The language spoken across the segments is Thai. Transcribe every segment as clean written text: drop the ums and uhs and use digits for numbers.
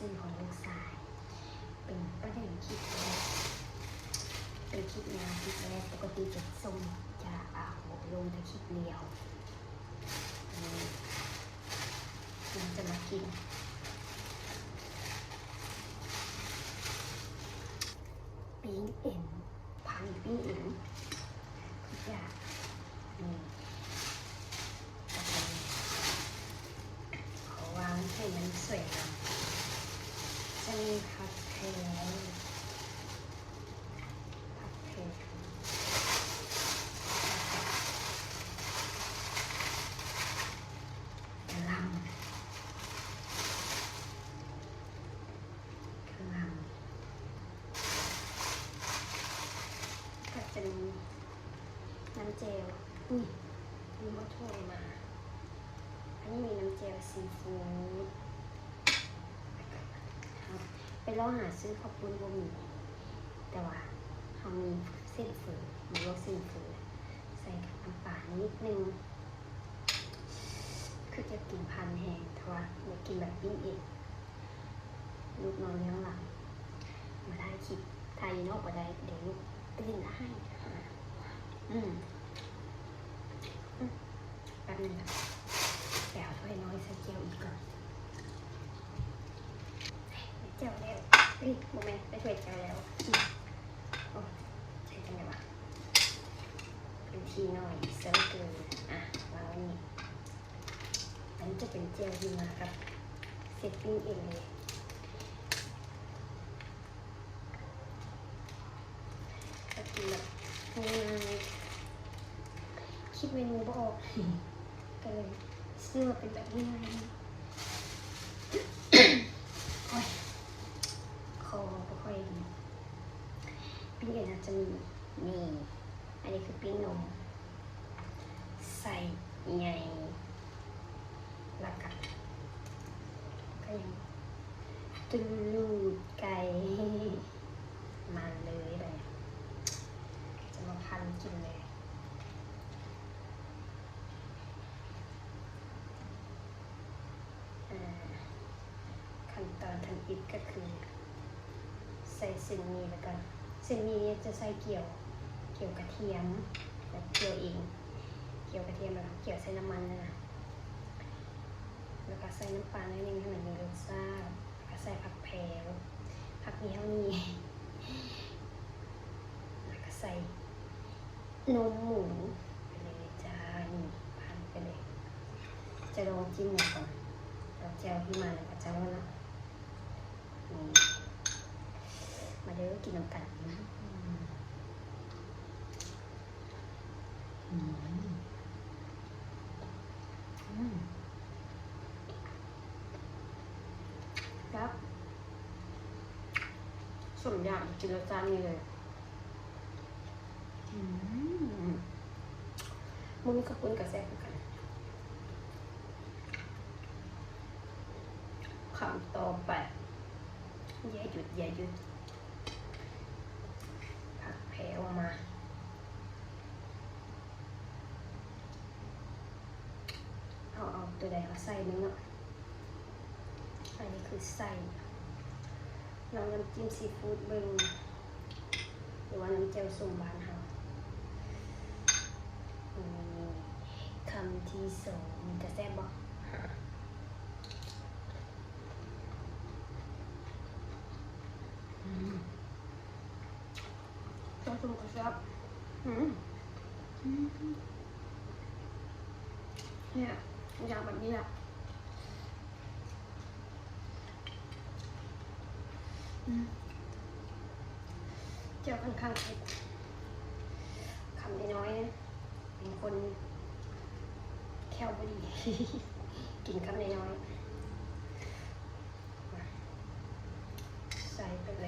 ซื้อของลูกชายเป็นประเด็นคิดเลยเป็นคิดงานคิดแรกปกติจะส่งจะลงแต่คิดเดียวมันจะมากินปิ้งเอ็นพันปิ้งเอ็นทุกอย่างนี่ขอวางให้มันสวยงามจะมีผักแพรจะมีน้ำเจลมีมะถ้วยมาอันนี้มีน้ำเจลซีฟู้ดครับไปลองหาซื้อขอบคุณบ่มีแต่ว่าเขามีเส้นฝืนมีโรเส้นฝืนใส่กับน้ำปลานิดนึงคือจะกินพันแห้งแต่ว่าอยากกินแบบปิ้งเองลูกนอนเลี้ยงหลังมาได้คิดทายนอกมาได้เดี๋ยวลูกตื่นให้แป๊บนึงนะแปะถ้วยน้อยใส่เจียวอีกก่อนเจียวแล้วโมเมนต์ได้ถ้วยเจียวแล้วโอ้ใช่จังไงวะเป็นทีหน่อยเซิร์ฟเกอร์วางไว้นี่อันนี้จะเป็นเจียวที่มากับเซตติ้งเองเลยก็กินแบบคิดเมนูบ่ออกก็เลยซื้อมาเป็นแบบง่ายโอ้ยคอไม่ค่อยดีปิ้งเอ็นจะมีอันนี้คือปิ้งนมใส่ใหญ่แล้วก็ยังตูลูดไก่มาเลยจะมาพันกินเลยขั้นตอนทำอิฐก็คือใส่เส้นหมี่แล้วกันเส้นหมี่จะใส่เกี่ยวกระเทียมแบบเกี่ยวเองเกี่ยวกระเทียมแล้วเกี่ยวใส่น้ำมันนะแล้วก็ใส่น้ำปลาหน่อยนึงให้มันมีรสชาติแล้วก็ใส่ผักแพรวผักนี้เท่านี้แล้วก็ใส่นมหมูไปเลยจ้านี่พันไปเลยจะลองจิ้มก่อนเราแจวที่มาแล้วก็จะว่าเนาะมาเด้อกินน้ำกันครับส่วนอย่างกินแล้วจานนี้เลยมึงกับคุณกับแซ่บกันคำต่อไปอย่าหยุดผักแพรวมาเอาตัวใดเอาใส่นึงเนาะอันนี้คือใส่น้ำจิ้มซีฟู้ดเบิ้งหรือว่าน้ำเจลส้มบ้านเฮาคำที่สองมันจะแซ่บบ่ต้องจุ่มกระชับเนี่ยอย่างแบบนี้แหละเจ้าค่อนข้างเผ็ดคำน้อยนะเป็นคนแค่วพอดีกินคำน้อยใส่ไปเ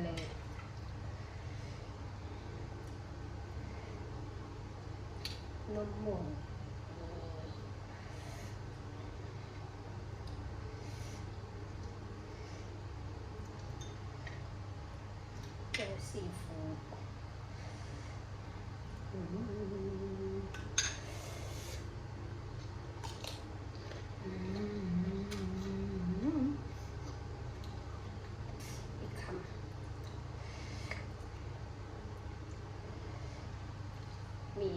ลยนมหมูเจลซีฟู้ดห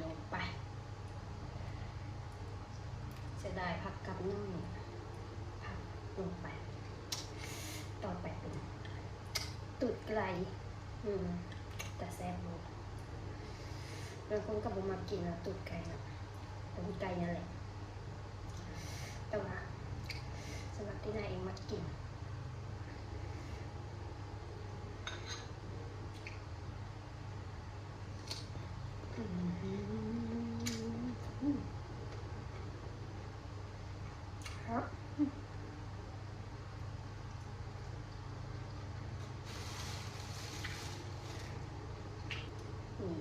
ลงไปจะได้ผักกับน้อยผักลงไปต่อไปเป็นตูดไก่แต่แซ่บลูกบางคนก็บอกมากินนะตูดไก่นะตูดไก่นั่นแหละแต่ว่าสำหรับที่นายเองมากินครับนี่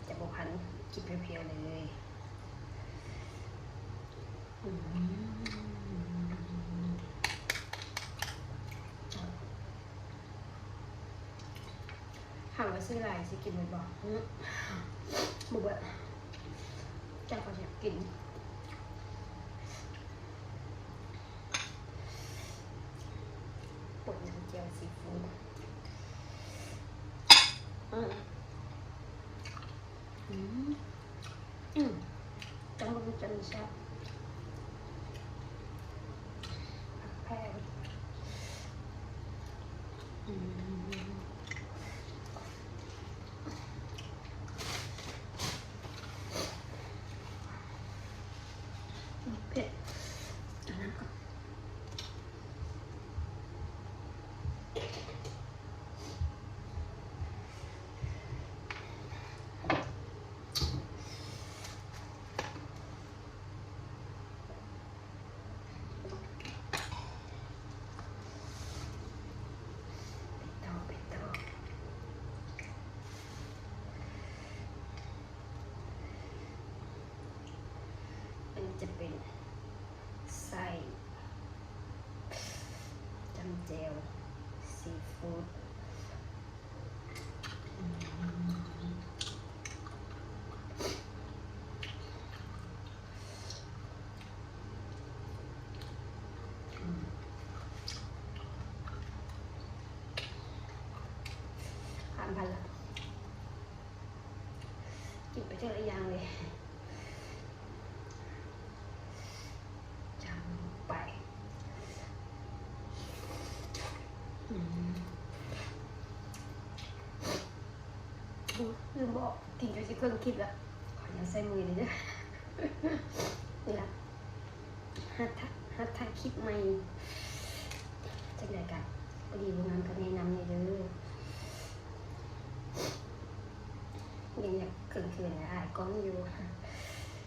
จะบอกพันกินเพียวๆเลยถามว่าซื้ออะไรสิกินบ่อยๆบุบะจะขออยากกินปวดน้ำเจียวซีฟู้ดจังหวะมันจะมีชาผักแพรเผ็ดอันนั้นก็จะเป็นไส้จำเจลซีฟู้ดผ่านพันละกินไปเท่าไรยังเลยลืมบอกกินจนสิเครื่องคิดละขอยังใส่มือเลยนะนี่ละฮัทถ่ายคลิปใหม่จากไหนกันพอดีโรงงานก็แนะนำนี่เลยยังอยากเขินๆนะอายก้อนอยู่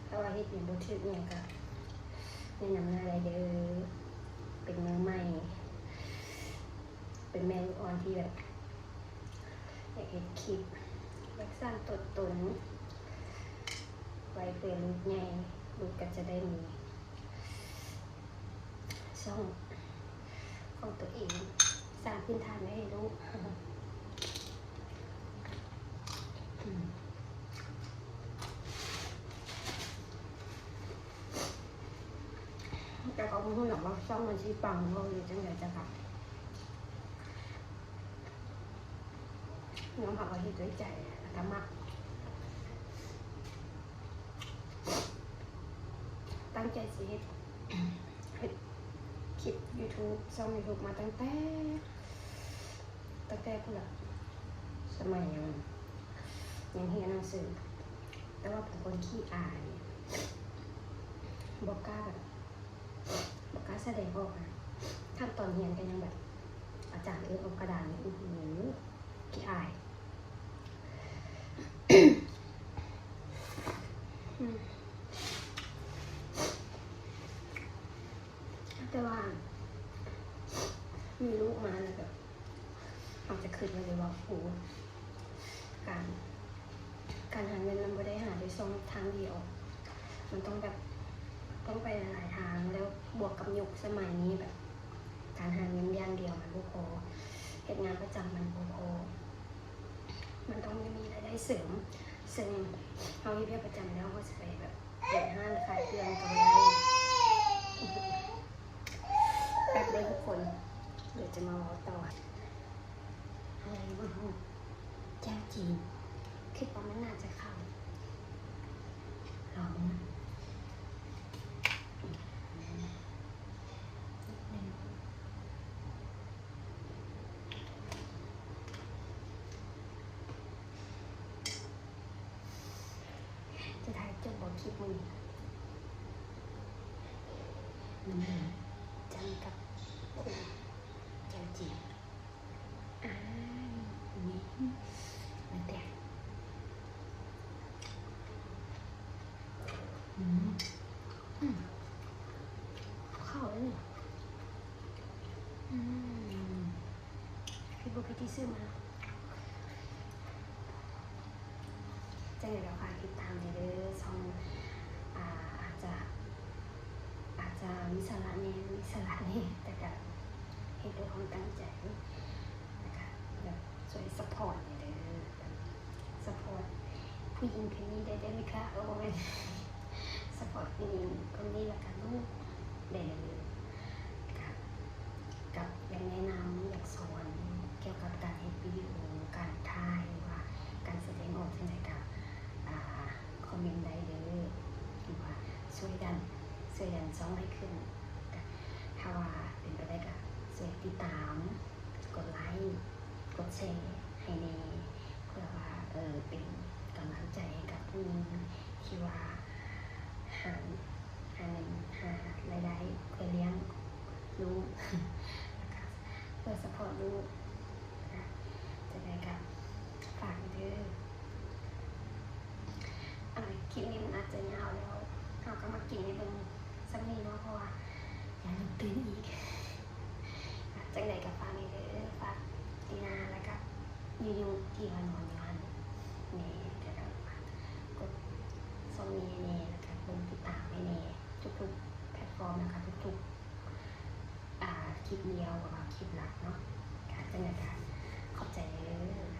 ถ้าว่าเฮ็ดเป็นบ่ถึกเนี่ยก็แนะนำอะไรเด้อเป็นมือใหม่เป็นแม่ลูกอ่อนที่แบบอยากเฮ็ดคลิปอยากสร้างตัวตนไว้เพื่อลูกใหญ่ลูกก็จะได้มีช่องของตัวเองสร้างพื้นฐานไว้ให้ลูกแต่เขาพูดหรอกว่าช่องมันชี้ปังเขาอยู่จังไงจะค่ะน้องผักก็เห็นด้วยใจธรรมะตั้งใจสิเฮ็ดคลิป YouTube ช่อง YouTube มาตั้งแต่พุ่นละสมัยยังเรียนหนังสือแต่ว่าเป็นคนขี้อายบอกกล้าแสดงออกนะขั้นตอนเรียนกันยังแบบอาจารย์เอากระดาษนี่ขี้อายแต่ว่ามีลูกมาแล้วแบบอาจจะคิดเลยว่าโอ้การหาเงินมันไม่ได้หาด้วยช่องทางเดียวมันต้องแบบต้องไปหลายทางแล้วบวกกับยุคสมัยนี้แบบการหาเงินอย่างเดียวมันบ่พอเหตุงานประจำมันบ่พอมันต้องมีรายได้เสริมซึ่งเขาที่เพียรประจำแล้วก็จะไปแบบเปิดห้างขายเครื่องก็ได้แบบได้ทุกคนเดี๋ยวจะมาบอกต่ออะไรบ้างแจ้งจีนคิดว่ามันน่าจะเข้า ลองนะจะถ่ายจบบทคลิปมึงจังกับคุณเจ้าจีบนี่มันแตกเข้าเลยพี่บุ๊คที่ซื้อมาจะเห็นเราฝากติดตามในเรื่องช่องอาจจะมีสาระเนี่ยแต่ก็เห็นด้วยความตั้งใจนะคะแบบช่วยซัพพอร์ตในเรื่องซัพพอร์ตผู้หญิงคนนี้ได้ไหมคะโอ้ยซัพพอร์ตผู้หญิงคนนี้และกันลูกได้เลยกับอยากแนะนำอยากสอนเกี่ยวกับการเฮ็ดวิดีโอการถ่ายหรือว่าการแสดงออกที่ไหนกับคอมเมนต์ได้เลยหรือว่าช่วยดันช่องให้ขึ้นถ้าว่าเป็นไปได้ก็ช่วยติดตามกดไลค์กดแชร์ให้ในเพื่อว่าเป็นกำลังใจให้กับผู้หญิงที่ว่าหารายได้เพื่อเลี้ยงลูกเพื่อสปอร์ตลูกจะได้กับฝากเด้อคลิปนี้มันอาจจะยาวแล้วเราก็มากินในเบิ่งสักนิดเนาะเพราะว่าอย่าลืมตื่นอีกจังใดกับฝากนี่เด้อฝากตีนาแล้วก็อยู่ที่วันนอนอยู่วันนี่เดี๋ยวเรากดส่งนี้นี่แล้วก็เบิ่งติดตามให้นี่ทุกๆแพลตฟอร์มนะคะทุกๆคลิปเดียวกับคลิปหลักเนาะการจังใดขอบใจเลย